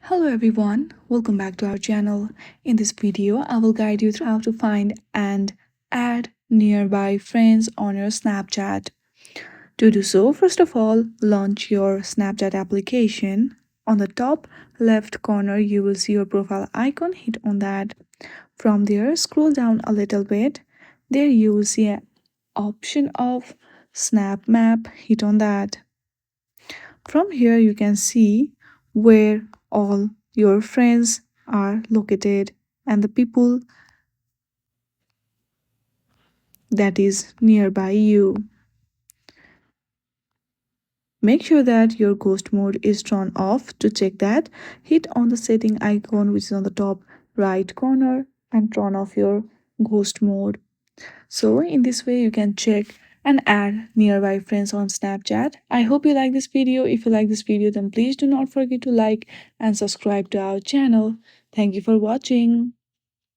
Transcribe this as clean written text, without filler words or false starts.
Hello everyone, welcome back to our channel. In this video, I will guide you through how to find and add nearby friends on your Snapchat. To do so, first of all, launch your Snapchat application. On the top left corner, you will see your profile icon. Hit on that. From there, scroll down a little bit. There you will see an option of Snap Map. Hit on that. From here, you can see where all your friends are located and the people that is nearby you. Make sure that your ghost mode is turned off. To check that, hit on the setting icon which is on the top right corner and turn off your ghost mode. So in this way you can check and add nearby friends on Snapchat. I hope you like this video. If you like this video, then please do not forget to like and subscribe to our channel. Thank you for watching.